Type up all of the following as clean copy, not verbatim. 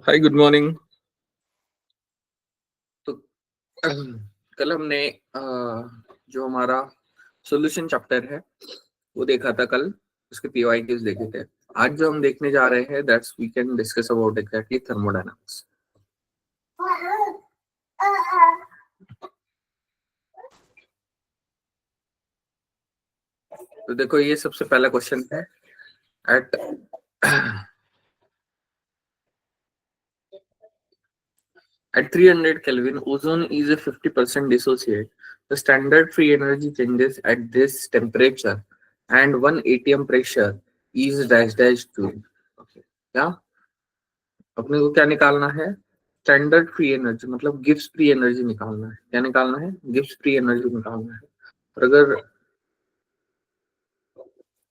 हाय, good morning. तो कल हमने जो हमारा सॉल्यूशन चैप्टर है वो देखा था कल। उसके पीवाईक्यूज देखे थे। आज जो हम देखने जा रहे हैं that's we can discuss about exactly thermodynamics. तो देखो, ये सबसे पहला क्वेश्चन है। At At 300 Kelvin, ozone is a 50% dissociate. The standard free energy changes at this temperature and 1 atm pressure is dash dash 2. Okay. क्या अपने को क्या निकालना है? स्टैंडर्ड फ्री एनर्जी मतलब गिब्स फ्री एनर्जी निकालना है। क्या निकालना है? गिब्स फ्री एनर्जी निकालना है। और अगर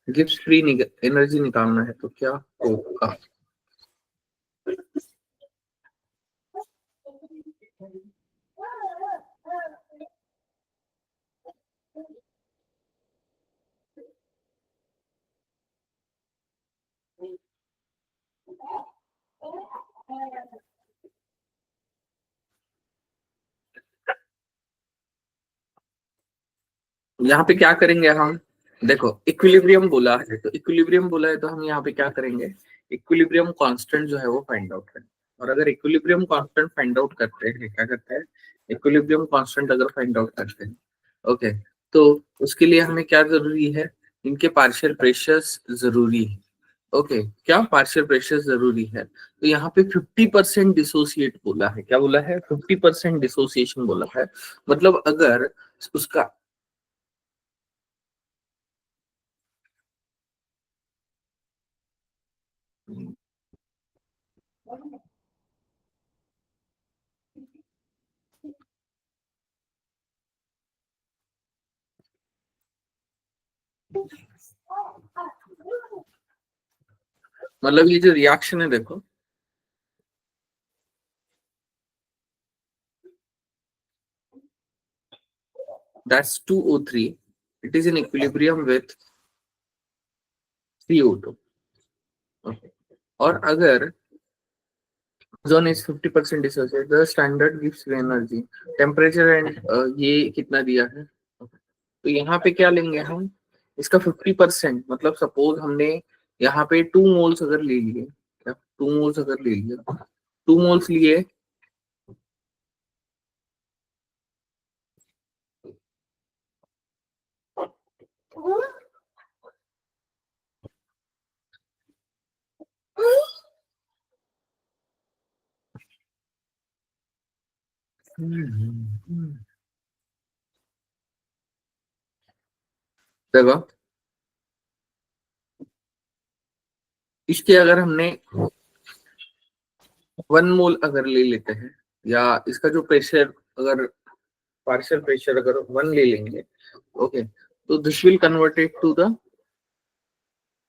गिब्स फ्री एनर्जी निकालना है तो क्या होगा? यहाँ पे क्या करेंगे हम? देखो, इक्विलिब्रियम बोला है तो हम यहाँ पे क्या करेंगे? इक्विलिब्रियम कांस्टेंट जो है वो फाइंड आउट करेंगे। और अगर इक्विलिब्रियम कांस्टेंट फाइंड आउट करते हैं, क्या करते हैं? इक्विलिब्रियम कांस्टेंट अगर फाइंड आउट करते हैं, ओके, तो उसके लिए हमें क्या जरूरी है? इनके पार्शियल प्रेशर्स जरूरी है। ओके, क्या पार्शियल प्रेशर जरूरी है? तो यहाँ पे 50% डिसोसिएट बोला है। क्या बोला है? 50% डिसोसिएशन बोला है। मतलब अगर उसका मतलब ये जो रिएक्शन है, देखो, that's 2O3, it is in equilibrium with 3O2। और अगर zone is 50% dissociate, the standard gives energy temperature and ये कितना दिया है? तो यहाँ पे क्या लेंगे हम? इसका 50%, मतलब सपोज हमने यहाँ पे 2 मोल्स अगर ले लिए, क्या 2 मोल्स अगर ले लिया, 2 मोल्स लिए, देखो इसके अगर हमने 1 मोल अगर ले लेते हैं, या इसका जो प्रेशर, अगर पार्शियल प्रेशर अगर 1 ले लेंगे, ओके, तो this will converted to the,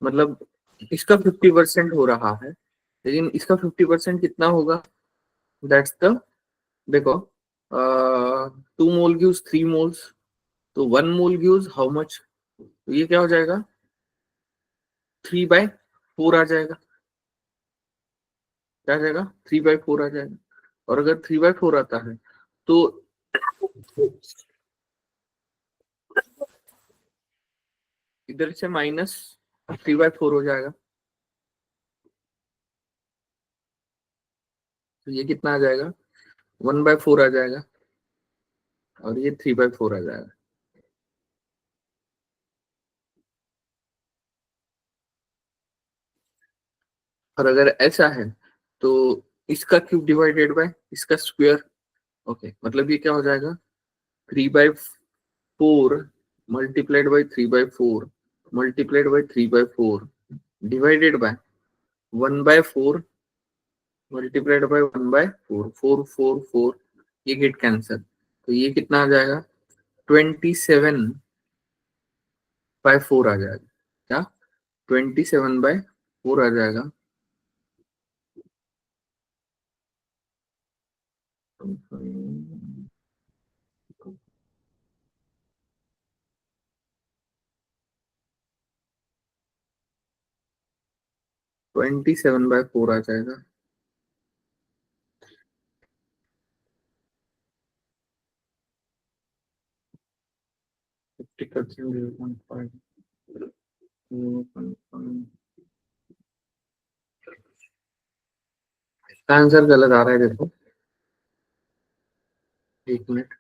मतलब इसका 50% हो रहा है, लेकिन इसका 50% कितना होगा? दैट्स द, देखो, 2 मोल गिव्स 3 मोल्स, तो 1 मोल गिव्स हाउ मच? तो ये क्या हो जाएगा? 3/4 आ जाएगा। क्या आ जाएगा? 3/4 आ जाएगा। और अगर 3/4 आता है तो इधर से -3/4 हो जाएगा। तो ये कितना आ जाएगा? 1/4 आ जाएगा। और ये 3/4 आ जाएगा। और अगर ऐसा है तो इसका क्यूब डिवाइडेड बाय इसका स्क्वायर। ओके, मतलब ये क्या हो जाएगा? 3/4 multiplied by 3/4 multiplied by 3/4 divided by 1/4 multiplied by 1/4, 4 4 4, ये गेट कैंसर। तो ये कितना आ जाएगा? 27/4 आ जाएगा। क्या? 27/4 आ जाएगा। 27/4 आ जाएगा। टिकट 0.5 इसका आंसर गलत आ रहा है, देखो 1 मिनट।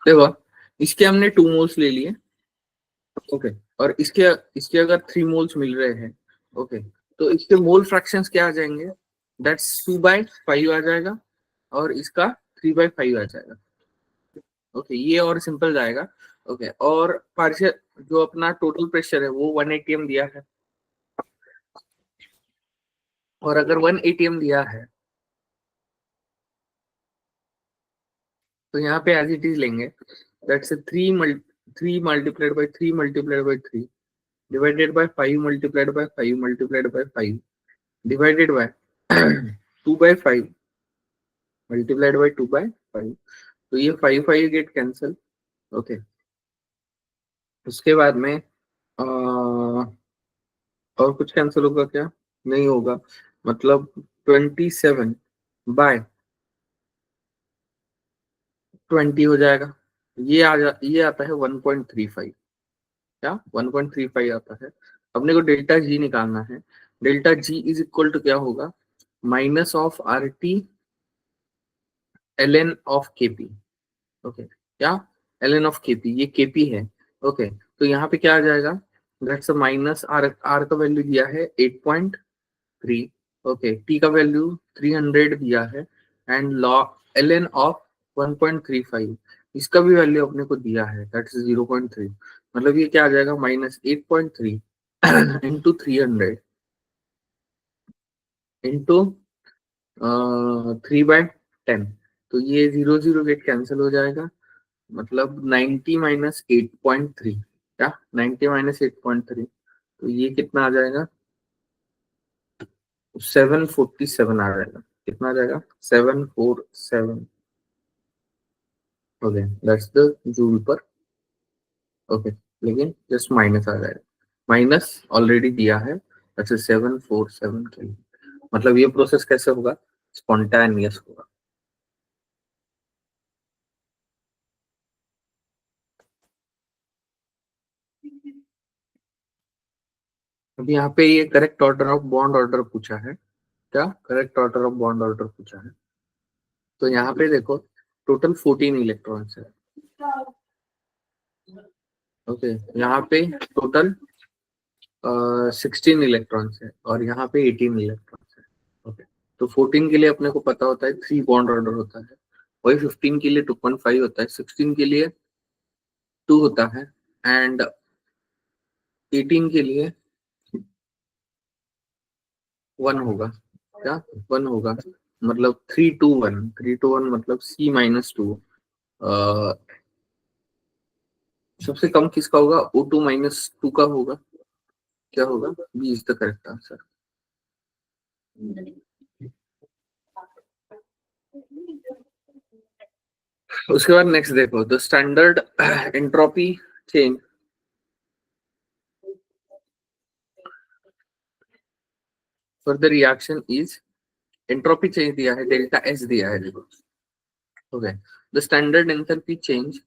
देखो इसके हमने 2 मोल्स ले लिए, ओके, और इसके इसके अगर 3 मोल्स मिल रहे हैं, ओके, तो इसके मोल फ्रैक्शंस क्या आ जाएंगे, दैट्स 2/5 आ जाएगा, और इसका 3/5 आ जाएगा। ओके, ये और सिंपल जाएगा। ओके, और पार्शियल जो अपना टोटल प्रेशर है वो 1 atm दिया है, और अगर 1 atm दिया है तो यहाँ पे एज इट इज लेंगे, that's 3 multiplied by 3 divided by 5 divided by 2/5 multiplied by 2/5। तो ये 5 गेट कैंसिल। ओके, उसके बाद में और कुछ कैंसिल होगा क्या, नहीं होगा, मतलब 27/20 हो जाएगा। ये आता है 1.35, क्या 1.35 आता है। अपने को डेल्टा जी निकालना है। Delta G is equal to क्या होगा, minus of R T ln of KP. Okay, क्या ln ऑफ केपी, ये केपी है। ओके, तो यहाँ पे क्या आ जाएगा, दैट्स माइनस आर, आर का वैल्यू दिया है 8.3, ओके, टी का वैल्यू 300 दिया है, एंड लॉ ln ऑफ 1.35, इसका भी वैल्यू अपने को दिया है, दैट्स 0.3। मतलब ये क्या आ जाएगा, -8.3 इंटू 300 इंटू 3/10। तो ये 0 0 गेट कैंसिल हो जाएगा, मतलब 90 - 8.3, क्या 90 - 8.3, तो ये कितना आ जाएगा, 747 आ जाएगा। कितना आ जाएगा, 747। ओके, दैट्स द जूल पर। ओके, लेकिन जस्ट माइनस आ जाएगा, माइनस ऑलरेडी दिया है, अच्छा 747 के लिए। मतलब ये प्रोसेस कैसे होगा, स्पॉन्टेनियस होगा। अब यहाँ पे ये correct order of bond order पूछा है, क्या correct order of bond order पूछा है। तो यहाँ पे देखो टोटल 14 इलेक्ट्रॉन्स है। ओके, यहाँ पे टोटल 16 इलेक्ट्रॉन्स है, और यहाँ पे 18 इलेक्ट्रॉन्स है। ओके, तो 14 के लिए अपने को पता होता है 3 बॉन्ड ऑर्डर होता है, वही 15 के लिए 2.5 होता है, 16 के लिए 2 होता है, एंड 18 के लिए 1 होगा, क्या 1 होगा, मतलब 3 2 1, 3 2 1 मतलब C-2। सबसे कम किसका होगा, O2 - 2 का होगा, क्या होगा, B is the correct answer. उसके बाद नेक्स्ट देखो, the standard entropy change for the reaction is, entropy change दिया है, डेल्टा एस दिया है, देखो। Okay, the standard enthalpy change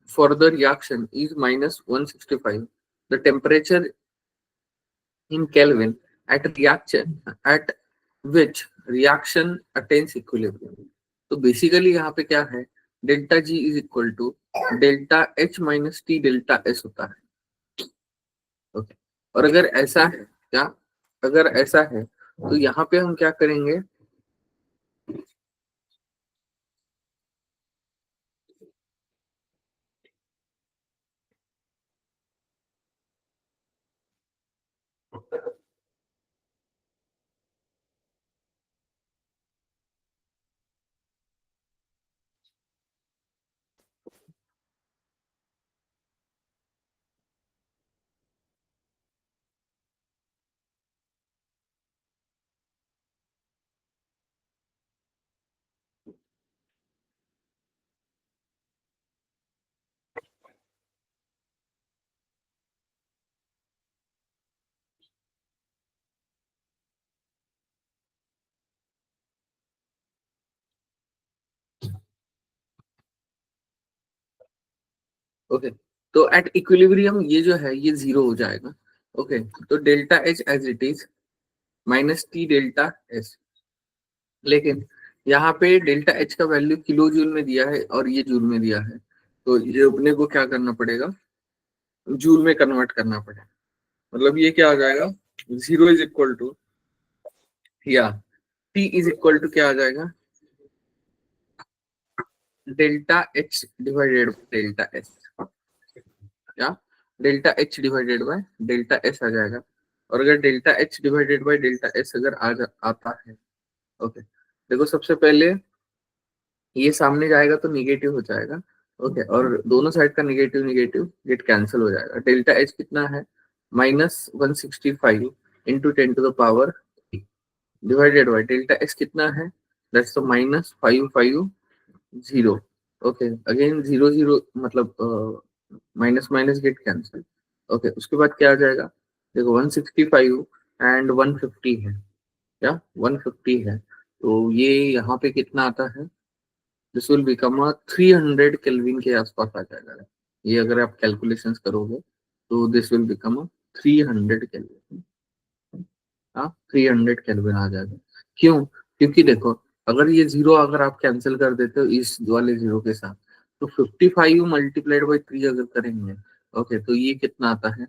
for the reaction is -165, the temperature in Kelvin at reaction at which reaction attains equilibrium। तो basically यहाँ पे क्या है, delta G is equal to delta H minus T delta S होता है। Okay, और अगर ऐसा है, क्या अगर ऐसा है तो यहाँ पे हम क्या करेंगे, ओके, तो एट इक्विलिब्रियम ये जो है ये जीरो हो जाएगा। ओके, तो delta H as it is minus T delta S, लेकिन यहाँ पे डेल्टा एच का वैल्यू किलो जूल में दिया है और ये जूल में दिया है, तो ये अपने को क्या करना पड़ेगा, जूल में कन्वर्ट करना पड़ेगा। मतलब ये क्या आ जाएगा, जीरो इज इक्वल टू, या टी इज इक्वल टू क्या आ जाएगा, delta H divided by delta S, या delta H divided by delta S आ जाएगा। और अगर delta H divided by delta S अगर आता है, ओके, देखो सबसे पहले ये सामने जाएगा तो निगेटिव हो जाएगा। ओके, और दोनों साइड का निगेटिव निगेटिव गेट कैंसिल हो जाएगा। डेल्टा एच कितना है, -165 into 10⁻, divided by delta S कितना है, that's -550। Okay, again zero zero, मतलब minus minus get cancel. Okay, उसके बाद क्या आ जाएगा, देखो 165 एंड 150 है, क्या 150 है, तो ये यहाँ पे कितना आता है, दिस विल बिकम 300 केल्विन के आसपास आ जाएगा। ये अगर आप कैलकुलेशंस करोगे तो दिस विल बिकम 300 केल्विन। हाँ, 300 केल्विन आ जाएगा। क्यों, क्योंकि देखो अगर ये जीरो अगर आप कैंसिल कर देते हो इस वाले जीरो के साथ, तो 55 मल्टीप्लाइड बाई 3 अगर करेंगे, ओके, तो ये कितना आता है,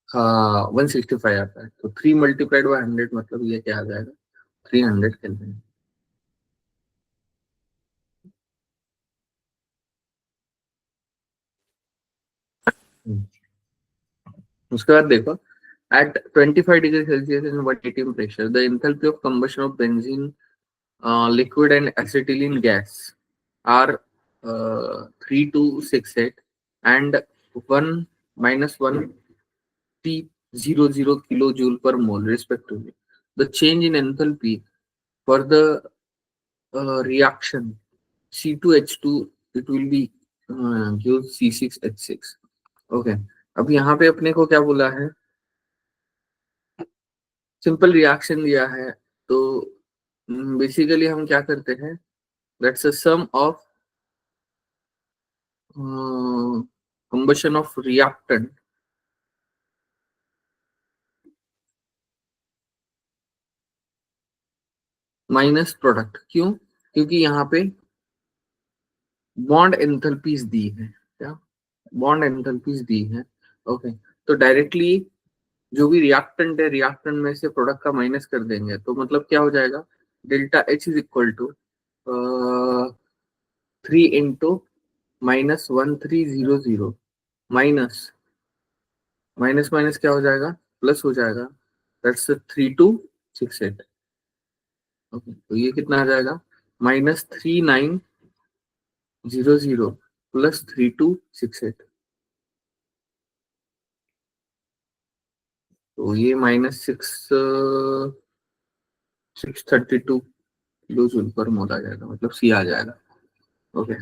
हाँ 165 आता है। तो 3 मल्टीप्लाइड बाई 100 मतलब ये क्या आ जाएगा, 300 केल्विन। उसके बाद देखो, at 25 degrees Celsius and 180 pressure, the enthalpy of combustion of benzene, liquid and acetylene gas are 3268 and 1 minus 1 T00 kilojoule per mole respectively. The change in enthalpy for the reaction C2H2, it will be give C6H6। Okay, अब यहाँ पे अपने को क्या बोला है, simple reaction दिया है, तो बेसिकली हम क्या करते हैं, that's a sum of combustion of reactant minus product. क्यों, क्योंकि यहाँ पे बॉन्ड एंथैल्पीज दी है, क्या बॉन्ड एंथैल्पीज दी है। ओके, तो डायरेक्टली जो भी रिएक्टेंट है रिएक्टेंट में से प्रोडक्ट का माइनस कर देंगे, तो मतलब क्या हो जाएगा, delta H is equal to 3 into -1300 minus minus minus क्या हो जाएगा, प्लस हो जाएगा, दैट्स 3268। ओके, तो ये कितना आ जाएगा, -3900 प्लस 3268। तो ये -632 किलो जूल पर मोल आ जाएगा, मतलब सी आ जाएगा। ओके,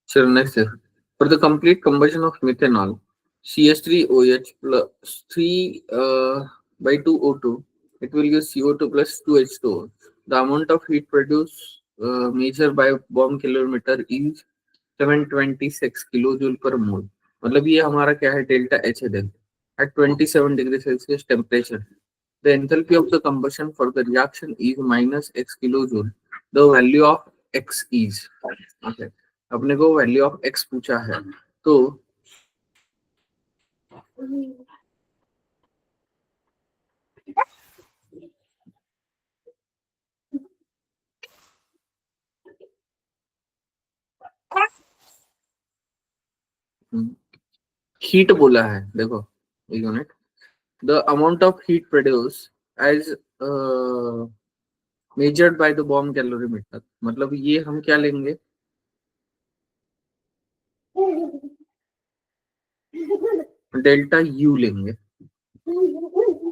चलो नेक्स्ट है, for the complete combustion of methanol CH3OH plus 3 by 2O2, it will give CO2 plus 2H2O. The amount of heat produced measured by bomb kilometer is 726 kilojoule पर मोल। मतलब ये हमारा क्या है, डेल्टा एच है। देखो at 27 degree Celsius temperature, the enthalpy of the combustion for the reaction is -x kilojoule. The value of x is, okay, अपने को वैल्यू ऑफ x पूछा है, तो हीट बोला है, देखो एक unit, the amount of heat produce as measured by the bomb calorimeter. मतलब ये हम क्या लेंगे, डेल्टा यू लेंगे।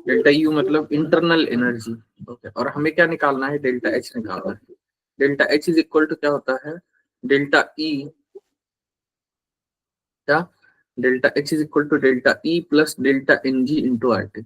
डेल्टा यू मतलब इंटरनल एनर्जी। ओके, और हमें क्या निकालना है, डेल्टा एच निकालना है। Delta H is equal to क्या होता है, डेल्टा ई, क्या, delta H is equal to delta E plus delta N G into R T.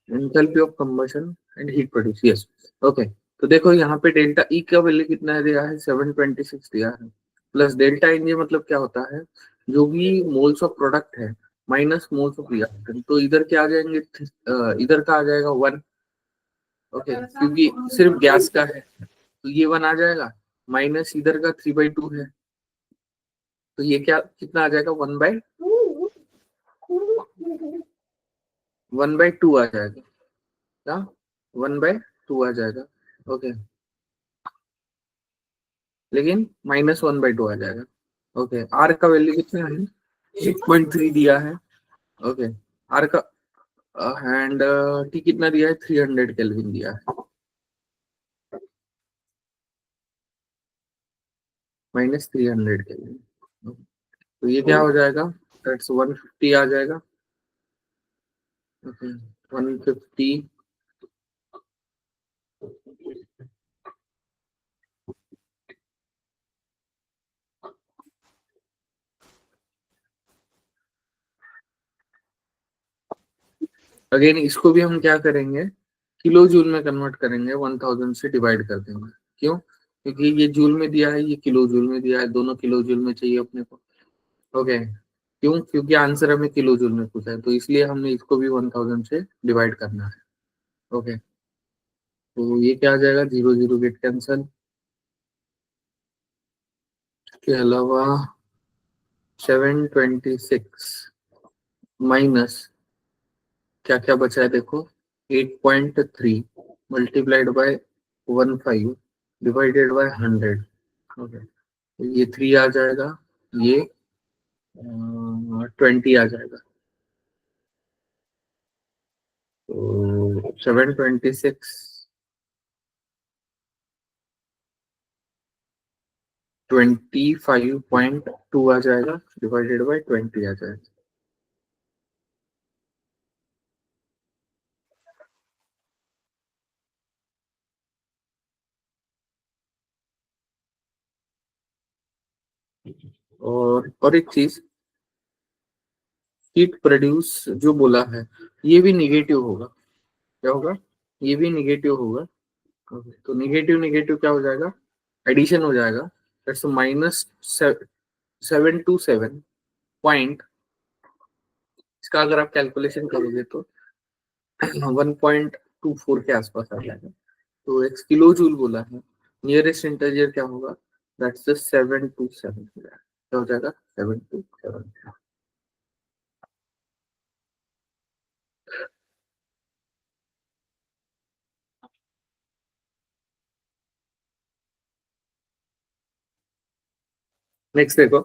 Enthalpy of combustion and heat produce, yes. Okay, तो देखो यहाँ पे डेल्टा ई का value कितना दिया है, 726 दिया है, प्लस डेल्टा एन जी मतलब क्या होता है, जो भी मोल्स ऑफ प्रोडक्ट है माइनस मोल्स ऑफ रिएक्टेंट, तो इधर क्या आ जाएंगे, इधर का आ जाएगा 1। ओके, क्योंकि सिर्फ गैस का है तो ये 1 आ जाएगा, माइनस इधर का 3/2 है, तो ये क्या कितना आ जाएगा, 1/2 आ जाएगा, क्या, 1/2 आ जाएगा। ओके, लेकिन -1/2 आ जाएगा। ओके, आर का वैल्यू कितना है, 8.3 दिया है। ओके, आर का एंड टी कितना दिया है, 300 केल्विन दिया है, -300 केल्विन। तो ये क्या हो जाएगा, दैट्स 150 आ जाएगा। ओके, 150, अगेन इसको भी हम क्या करेंगे, किलो जूल में कन्वर्ट करेंगे, 1000 से डिवाइड कर देंगे। क्यों, क्योंकि ये जूल में दिया है, ये किलो जूल में दिया है, दोनों किलो जूल में चाहिए अपने को। ओके, क्यों, क्योंकि आंसर हमें किलो जूल में पूछा है, तो इसलिए हमने इसको भी 1000 से डिवाइड करना है। ओके, तो ये क्या आ जाएगा, 0 0 गेट कैंसल, के अलावा 726 माइनस क्या क्या बचा है देखो, 8.3 multiplied by 15 divided by 100। Okay, ये 3 आ जाएगा, ये 20 आ जाएगा, तो 726 25.2 आ जाएगा, डिवाइडेड बाय 20 आ जाएगा। और एक चीज, हीट प्रोड्यूस जो बोला है, ये भी निगेटिव होगा, क्या होगा, ये भी निगेटिव होगा। Okay, तो निगेटिव निगेटिव क्या हो जाएगा, एडिशन हो जाएगा, दैट्स -727 पॉइंट, इसका अगर आप कैलकुलेशन करोगे तो 1.24 के आसपास आ जाएगा। तो एक किलो जूल बोला है, नियरेस्ट इंटीजर क्या होगा, दैट्स द 727, क्या हो जाएगा, 727। नेक्स्ट देखो,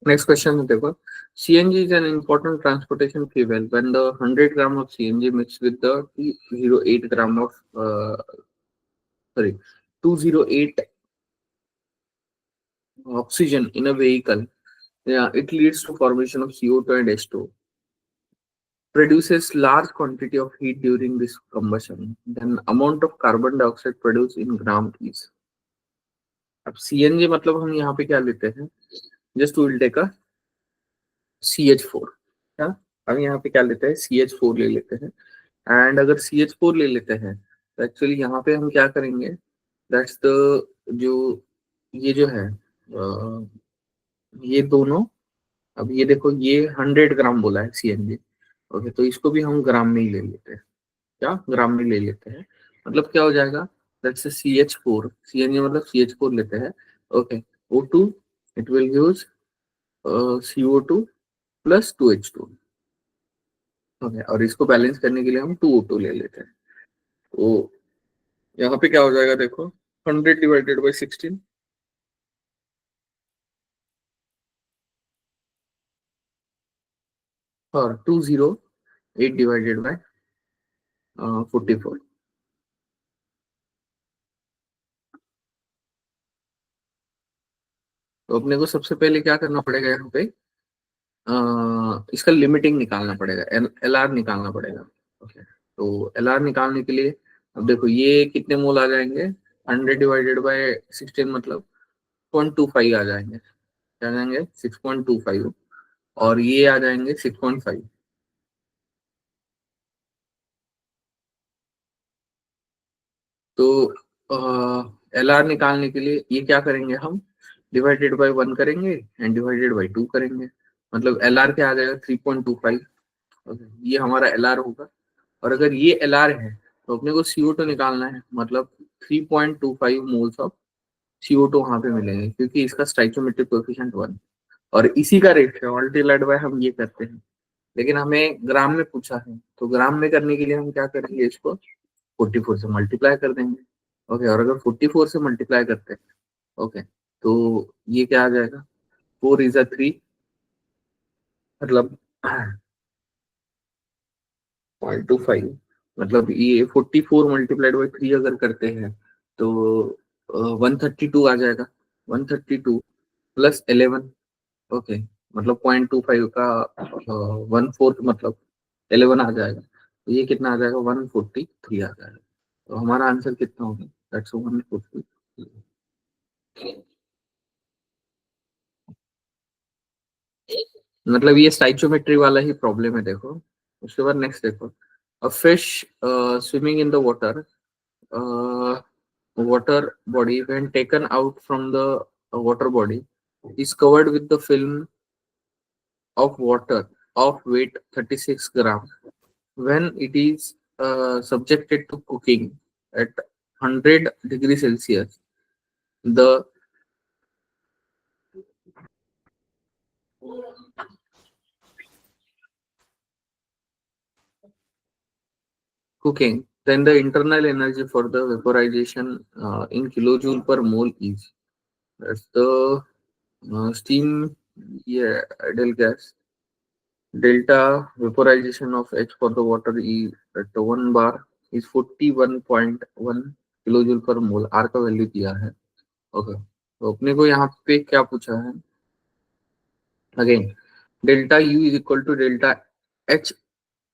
नेक्स्ट क्वेश्चन में देखो, CNG is an important transportation fuel when the 100 gram of CNG mixed with the 208 gram of sorry 208 oxygen in a vehicle, yeah, it leads to formation of CO2 and H2O, produces large quantity of heat during this combustion, then amount of carbon dioxide produced in gram is। अब CNG मतलब हम यहाँ पे क्या लेते हैं, just will take a CH4, क्या, हम यहाँ पे क्या लेते हैं, CH4 ले लेते हैं। एंड अगर CH4 ले लेते हैं तो एक्चुअली यहाँ पे हम क्या करेंगे, दैट्स द, जो ये जो है ये दोनों, अब ये देखो, ये 100 ग्राम बोला है CNG, ओके, तो इसको भी हम ग्राम में ही ले लेते हैं। क्या ग्राम में ले लेते हैं, मतलब क्या हो जाएगा, लेट्स से CH4, CNA मतलब CH4 लेते हैं। Okay, O2 it will use CO2 plus 2H2। Okay, और इसको बैलेंस करने के लिए हम 2O2 ले लेते हैं। तो यहाँ पे क्या हो जाएगा देखो, 100/16 और 208/44। तो अपने को सबसे पहले क्या करना पड़ेगा यहाँ पे, इसका लिमिटिंग निकालना पड़ेगा, LR निकालना पड़ेगा। ओके, तो LR निकालने के लिए अब देखो ये कितने मोल आ जाएंगे, 100/16 मतलब 0.25 आ जाएंगे, क्या आ जाएंगे 6.25, और ये आ जाएंगे 6.5। तो LR निकालने के लिए ये क्या करेंगे हम, डिवाइडेड बाय 1 करेंगे एंड डिवाइडेड बाय 2 करेंगे, मतलब LR क्या आ जाएगा 3.25। ओके, ये हमारा LR होगा। और अगर ये LR है तो अपने को CO2 निकालना है, मतलब 3.25 मोल्स ऑफ CO2 वहां पे मिलेंगे, क्योंकि इसका स्टाइचोमेट्रिक कोएफिशिएंट 1, और इसी का रेशियो मल्टीप्लाइड बाय हम ये करते हैं। लेकिन हमें ग्राम में पूछा है, तो ग्राम में करने के लिए हम क्या करेंगे, इसको 44 से मल्टीप्लाई कर देंगे। ओके, और अगर 44 से मल्टीप्लाई करते हैं, ओके, तो ये क्या आ जाएगा, 4 × 3 मतलब 0.25, मतलब ये 44 × 3 अगर करते हैं तो 132 आ जाएगा, 132 प्लस 11। ओके, मतलब 0.25 का 1/4 मतलब 11 आ जाएगा, तो ये कितना आ जाएगा, 143 आ जाएगा। तो हमारा आंसर कितना होगा, दैट्स 143। मतलब ये स्टाइचोमेट्री वाला ही प्रॉब्लम है, देखो। उसके बाद नेक्स्ट देखो, a fish swimming in the water, water body when taken out from the water body is covered with the film of water of weight 36 gram. When it is subjected to cooking at 100 degrees Celsius, the cooking, then the internal energy for the vaporization in kilojoule per mole is, that's the steam, yeah, ideal gas. Delta vaporization of H for the water is at 1 bar is 41.1 kilojoule पर मोल, are का value दिया है। Okay, तो अपने को यहाँ पे क्या पूछा है, again delta U is equal to delta H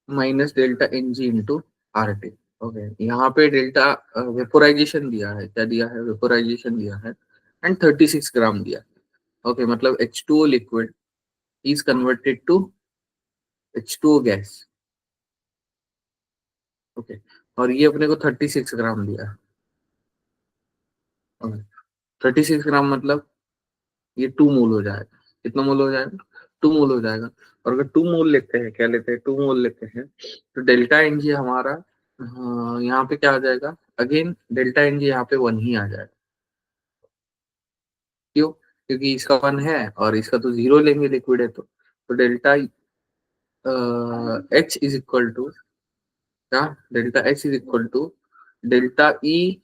minus delta N G into R T. Okay, यहाँ पे डेल्टा वेपोराइजेशन दिया है, क्या दिया है, वेपोराइजेशन दिया है, एंड 36 ग्राम दिया है। ओके, मतलब H2O liquid is converted to H2O gas. Okay, और ये अपने को 36 ग्राम दिया है। 36 ग्राम मतलब ये 2 मोल हो जाएगा, कितना मोल हो जाएगा, 2 मोल हो जाएगा। और अगर 2 मोल लेते हैं, क्या लेते हैं, 2 मोल लेते हैं, तो डेल्टा एन जी हमारा यहाँ पे क्या आ जाएगा, अगेन डेल्टा एन जी यहाँ पे 1 ही आ जाएगा। क्यों, क्योंकि इसका 1 है और इसका तो 0 लेंगे, लिक्विड है तो delta H is equal to क्या, delta H is equal to delta E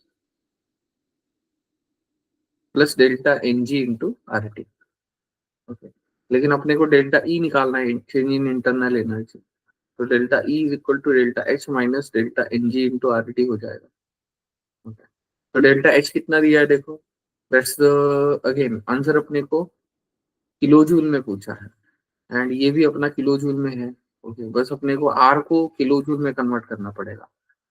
plus delta N G into R T. Okay, लेकिन अपने को डेल्टा ई निकालना है, चेंज इन इंटरनल एनर्जी, तो delta E is equal to delta H minus delta N G into R T हो जाएगा। Okay, तो delta H कितना दिया है देखो, दैट्स द अगेन आंसर अपने को किलो जूल में पूछा है, एंड ये भी अपना किलो जूल में है। ओके, बस अपने को आर को किलो जूल में कन्वर्ट करना पड़ेगा।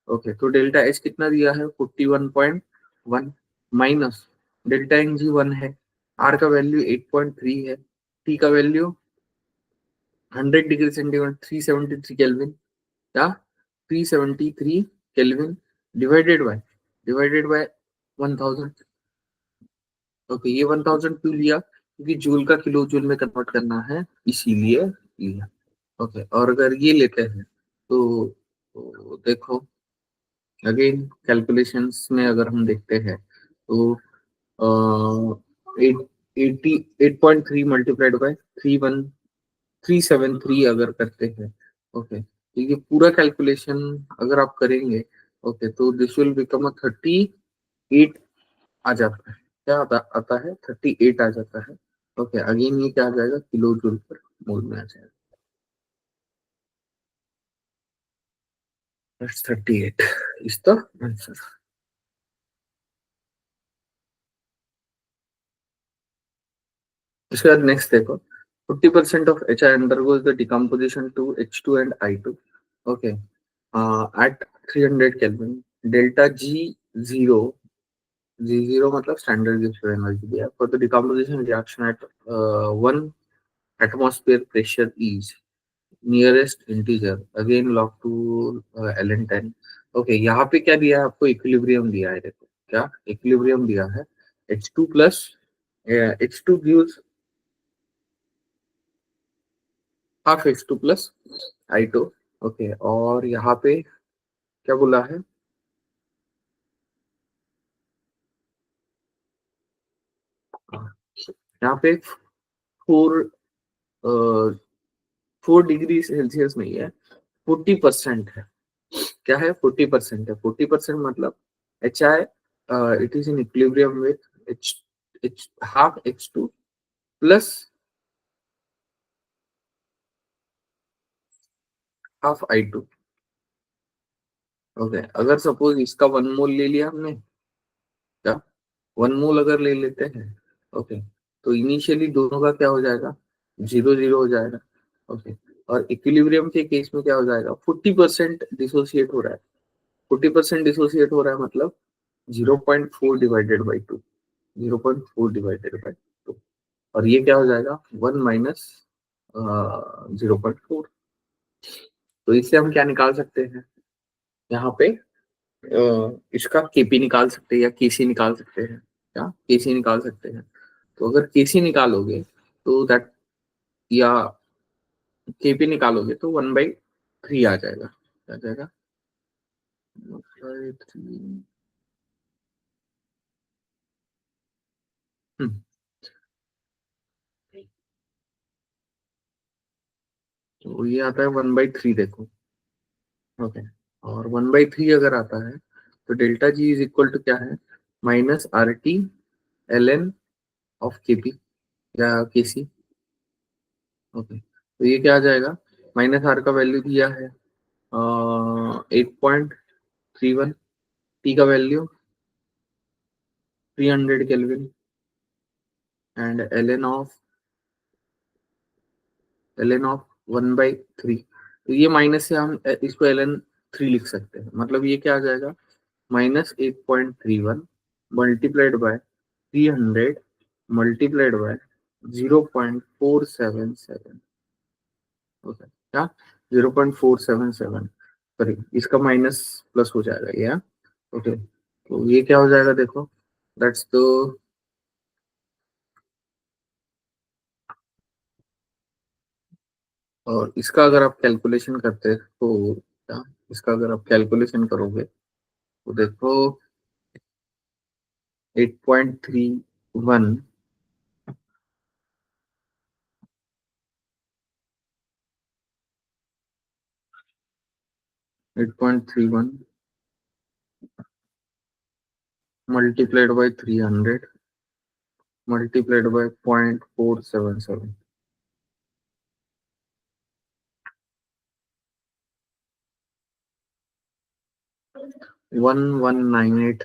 ओके, तो डेल्टा एच कितना दिया है, 41.1 माइनस डेल्टा एन जी 1 है, आर का वैल्यू 8.3 है, टी का वैल्यू 100 डिग्री सेंटीग्रेड 373 केल्विन, या 373 केल्विन, डिवाइडेड बाय 1000। ओके, ये 1000 क्यों लिया, क्योंकि जूल का किलो जूल में कन्वर्ट करना है, इसीलिए लिया। ओके, और अगर ये लेते हैं तो देखो अगेन कैलकुलेशंस में अगर हम देखते हैं तो एट 88.3 मल्टीप्लाइड बाय 31373 अगर करते हैं। ओके, तो ये पूरा कैलकुलेशन अगर आप करेंगे, ओके, तो दिस विल बिकम अ 38 आ जाता है। क्या आता है? 38 आ जाता है। ओके, अगेन ये क्या आ जाएगा? किलो जूल पर मोल में आ जाएगा। That's 38 is the answer. इसके बाद नेक्स्ट देखो, 40% of HI undergoes the decomposition to H2 and I2. Okay, at 300 Kelvin, delta G0, G0 मतलब standard gas energy दिया, for the decomposition reaction at 1 atmosphere pressure is nearest integer, again log to ln 10. Okay, यहाँ पे क्या दिया है आपको? Equilibrium दिया है। देखो क्या इक्विलिब्रियम दिया है? H2 plus H2 gives half H2 plus I2। Okay, और यहाँ पे क्या बोला है? यहाँ पे 4 4 डिग्री सेल्सियस नहीं है, 40% है। क्या है? 40% है। 40% मतलब HI it is in equilibrium with H H half H2 plus half I2। Okay, अगर सपोज इसका 1 मोल ले लिया हमने, क्या 1 मोल अगर ले लेते हैं, ओके, तो इनिशियली दोनों का क्या हो जाएगा? 0 0 हो जाएगा। ओके, और इक्विलिब्रियम के केस में क्या हो जाएगा? 40% डिसोसिएट हो रहा है। 40% डिसोसिएट हो रहा है मतलब 0.4 डिवाइडेड बाई 2, 0.4 डिवाइडेड बाई 2, और ये क्या हो जाएगा? 1 माइनस 0.4। तो इससे हम क्या निकाल सकते हैं? यहाँ पे इसका केपी निकाल सकते हैं या केसी निकाल सकते हैं। क्या केसी निकाल सकते हैं? तो अगर केसी निकालोगे तो दैट, या केपी निकालोगे तो 1/3 आ जाएगा। आ जाएगा 1/3। तो ये आता है 1/3। देखो, ओके, और 1/3 अगर आता है तो delta G is equal to क्या है? -RT ln ऑफ केपी या केसी। ओके, तो ये क्या आ जाएगा? माइनस आर का वैल्यू दिया है 8.31, टी का value 300 kelvin, and ln of 1/3। तो ये माइनस से हम इसको ln 3 लिख सकते हैं। मतलब ये क्या आ जाएगा? -8.31 multiplied by 300 multiplied by 0.477। Okay, क्या 0.477? सॉरी, इसका माइनस प्लस हो जाएगा ये। ओके, तो ये क्या हो जाएगा? देखो, दैट्स तो, और इसका अगर आप कैलकुलेशन करते हैं तो क्या, इसका अगर आप कैलकुलेशन करोगे तो देखो 8.31 8.31 multiplied by 300 multiplied by 0.477, 1198।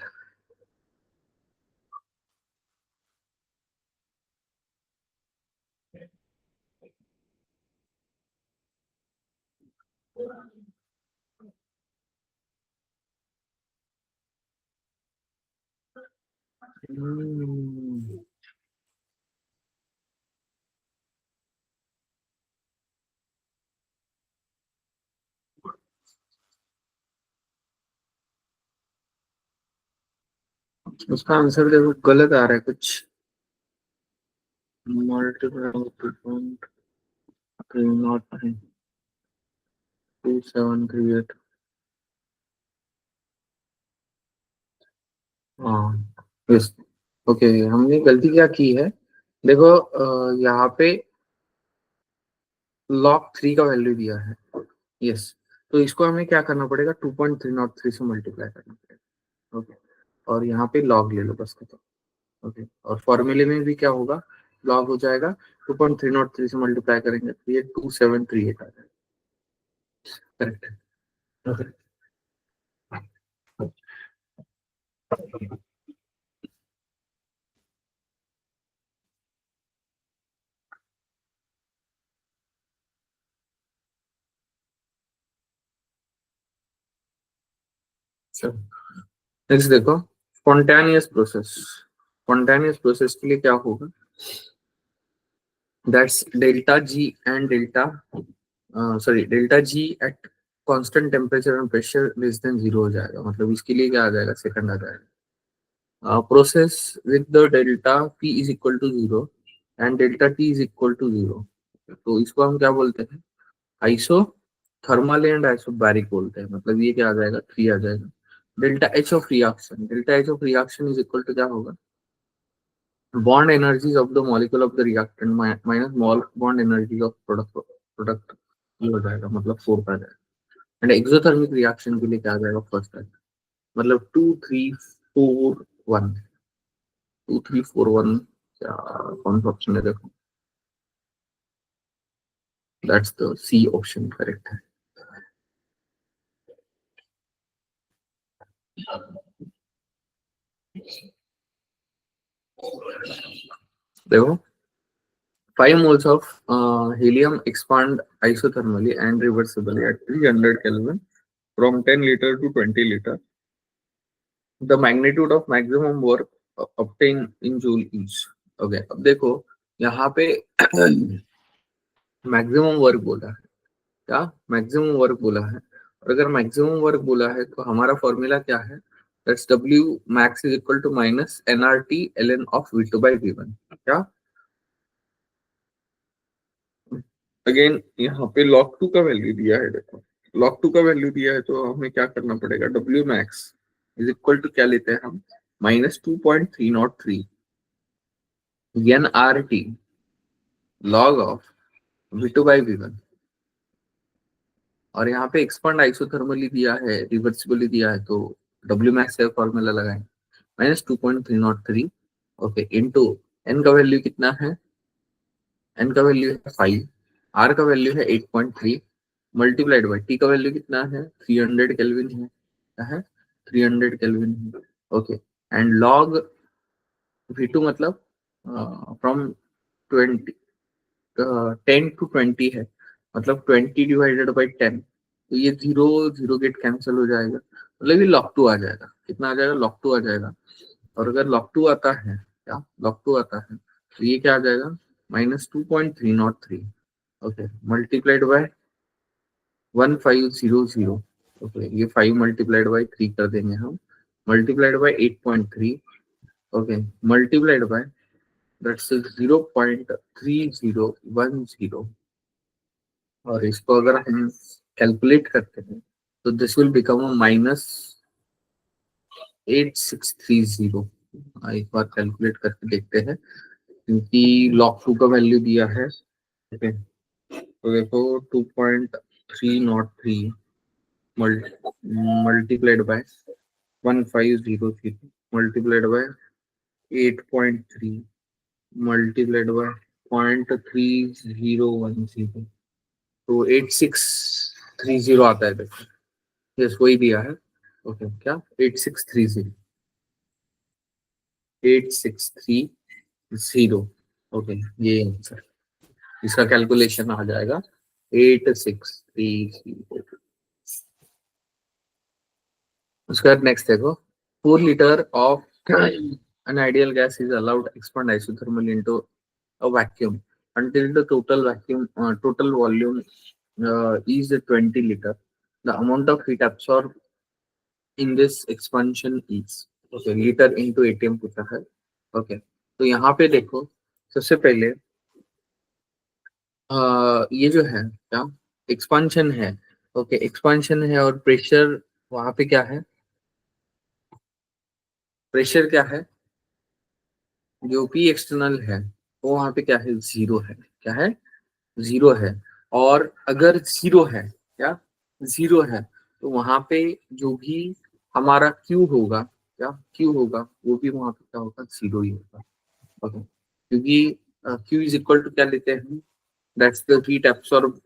उसका आंसर देखो गलत आ रहा है कुछ। मल्टीप्लाई 2.309 2738। हाँ यस। ओके, हमने गलती क्या की है, देखो यहाँ पे लॉग 3 का वैल्यू दिया है। यस, तो इसको हमें क्या करना पड़ेगा, 2.303 से मल्टीप्लाई करना पड़ेगा। ओके, और यहाँ पे लॉग ले लो बस खत्म। ओके, और फॉर्मूले में भी क्या होगा, लॉग हो जाएगा, 2.303 से मल्टीप्लाई करेंगे तो ये 2738 आ जाएगा। करेक्ट है। ओके, चलो नेक्स्ट देखो, स्पॉन्टेनियस प्रोसेस। स्पॉन्टेनियस प्रोसेस के लिए क्या होगा, that's delta G and delta sorry delta G at constant temperature and pressure less than zero हो जाएगा। मतलब इसके लिए क्या आ जाएगा, सेकंड आ जाएगा। Process with the delta P is equal to zero and delta T is equal to zero, तो इसको हम क्या बोलते हैं, आइसो थर्मल एंड आइसोबैरिक बोलते हैं। मतलब ये क्या आ जाएगा, थ्री आ जाएगा। Delta H of reaction, delta H of reaction is equal to क्या होगा, bond energies of the molecule of the reactant minus mol bond energies of product, ये हो जाएगा, मतलब 4 का जाएगा। एंड एक्सोथर्मिक रिएक्शन के लिए क्या आ जाएगा, फर्स्ट आ जाएगा, मतलब 2 3 4 1, 2 3 4 1, क्या कौन सा ऑप्शन है देखो, that's the C option correct है। देखो 5 moles of helium expand isothermally and reversibly at 300 Kelvin from 10 liter to 20 liter. The magnitude of maximum work obtained in joule each. Okay, अब देखो यहाँ पे मैक्सिमम वर्क बोला है, क्या मैक्सिमम वर्क बोला है, और अगर मैक्सिमम वर्क बोला है तो हमारा फॉर्मूला क्या है, that's W max is equal to minus N R T L N of V two by V one. क्या, अगेन यहाँ पे लॉग टू का वैल्यू दिया है, देखो लॉग टू का वैल्यू दिया है तो हमें क्या करना पड़ेगा, W max is equal to क्या लेते हैं हम, -2.303 N R T log of V2 by V1। और यहाँ पे एक्सपांड आइसोथर्मली दिया है, रिवर्सिबली दिया है, तो डब्ल्यू मैक्स का फॉर्मूला लगाएं, -2.303। ओके, इनटू एन का वैल्यू कितना है, एन का वैल्यू है 5, आर का वैल्यू है 8.3, मल्टीप्लाइड बाई टी का वैल्यू कितना है, 300 केल्विन है, क्या है 300 केल्विन है। ओके, एंड लॉग V2 मतलब फ्रॉम 20 10 to 20 है, मतलब 20 डिवाइडेड बाई 10, तो ये जीरो जीरो गेट कैंसिल हो जाएगा, मतलब ये लॉग टू आ जाएगा। कितना आ जाएगा, लॉग टू आ जाएगा। और अगर लॉग टू आता है, क्या लॉग टू आता है तो ये क्या आ जाएगा, -2.303। Okay, multiplied by 1500। ओके, ये 5 मल्टीप्लाइड बाय 3 कर देंगे हम, multiplied by 8.3। Okay, multiplied by that's 0.3010, और इसको अगर हम कैलकुलेट करते हैं तो दिस विल बिकम अ -8630। एक बार कैलकुलेट करके देखते हैं, क्योंकि लॉग टू का वैल्यू दिया है। ओके, तो देखो 2.303 multiplied by 1500 multiplied by 8.3 multiplied by 0.3010, तो 8630 आता है देखो। यस, वही दिया है। ओके, क्या 8630 ओके, ये आंसर, इसका कैलकुलेशन आ जाएगा 8630। उसके बाद नेक्स्ट देखो, 4 litre of an ideal gas is allowed to expand isothermally into a vacuum until the total volume is 20 liter. The amount of heat absorbed in this expansion is, okay, litre into ATM पूछा है। Okay, तो यहाँ पे देखो सबसे पहले ये जो है क्या एक्सपांशन है, ओके, एक्सपांशन है और प्रेशर वहां पे क्या है, प्रेशर क्या है, जो पी एक्सटर्नल है वो वहां पे क्या है, जीरो है, क्या है, जीरो है। और अगर जीरो है, क्या जीरो है, तो वहां पे जो भी हमारा क्यू होगा, क्या क्यू होगा, वो भी वहां पे क्या होगा, जीरो ही होगा। ओके, क्योंकि क्यू इज इक्वल टू क्या लेते हैं, दैट्स द हीट एब्सॉर्ब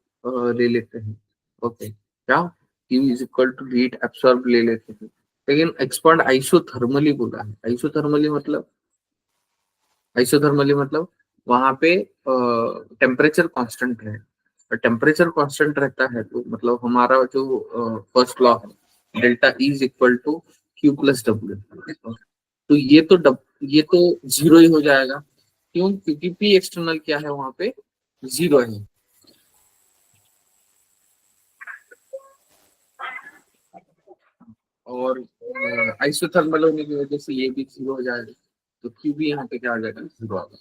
ले लेते हैं। ओके, क्या Q is equal to heat absorb ले लेते हैं। लेकिन एक्सपर्ट आइसोथर्मली बोला है, आइसोथर्मली मतलब, आइसोथर्मली मतलब वहां पे टेम्परेचर कांस्टेंट है, और टेम्परेचर कांस्टेंट रहता है तो मतलब हमारा जो फर्स्ट लॉ है, delta E is equal to Q plus W. तो ये तो जीरो ही हो जाएगा। क्यों, क्योंकि पी एक्सटर्नल क्या है वहां पे, जीरो है। और आइसोथर्मल होने की वजह से ये भी जीरो हो जाएगा, तो क्यू भी यहाँ पे क्या आ जाएगा, जीरो आ जाएगा।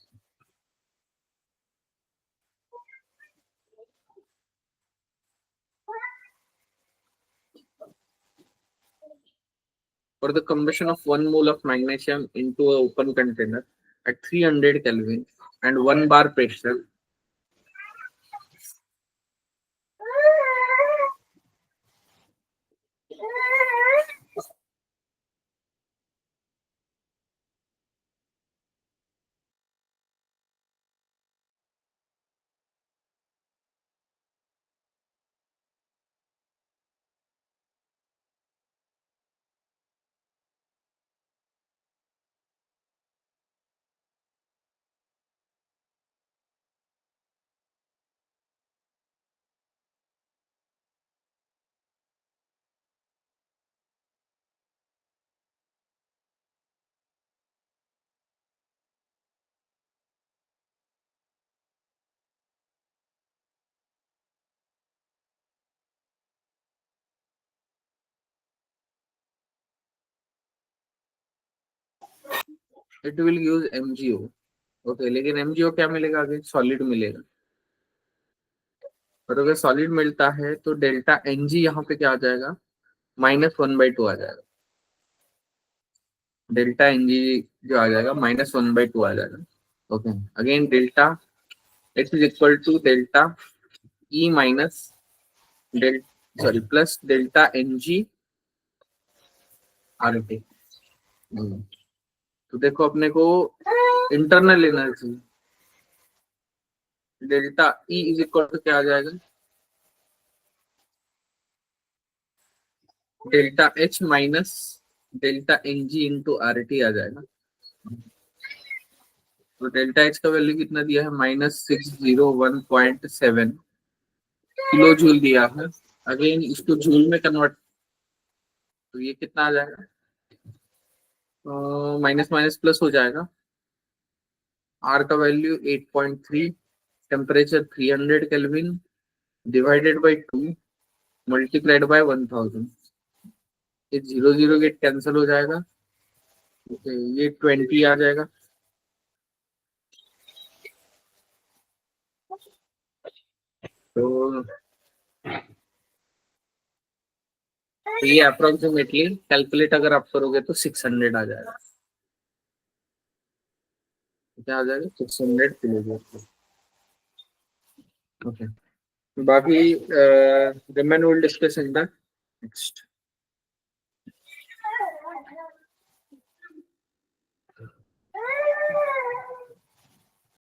For the combustion of 1 mole of magnesium into an open container at 300 Kelvin and 1 bar pressure, it will use MgO। Okay, लेकिन MgO क्या मिलेगा, आगे सॉलिड मिलेगा। और अगर सॉलिड मिलता है तो डेल्टा Ng यहाँ पे क्या आ जाएगा, -1/2 आ जाएगा। डेल्टा Ng जो आ जाएगा -1/2 आ जाएगा। Okay, again delta H is equal to delta E minus del sorry plus delta Ng R T. तो देखो अपने को internal energy delta E is equal to क्या आ जाएगा, delta H minus delta N G into R T आ जाएगा। तो डेल्टा एच का वैल्यू कितना दिया है, -6017 किलो जूल दिया है। अगेन इसको जूल में कन्वर्ट, तो ये कितना आ जाएगा, माइनस माइनस प्लस हो जाएगा। आर का value 8.3, temperature 300 kelvin, divided by 2 multiplied by 1000। ये जीरो जीरो गेट कैंसिल हो जाएगा। ओके, ये 20 आ जाएगा। तो ये अप्रोक्सीमेटली कैलकुलेट अगर आप करोगे तो 600 आ जाएगा। क्या आ जाएगा, 600 किलोमीटर। ओके, बाकी remain will discuss in the next.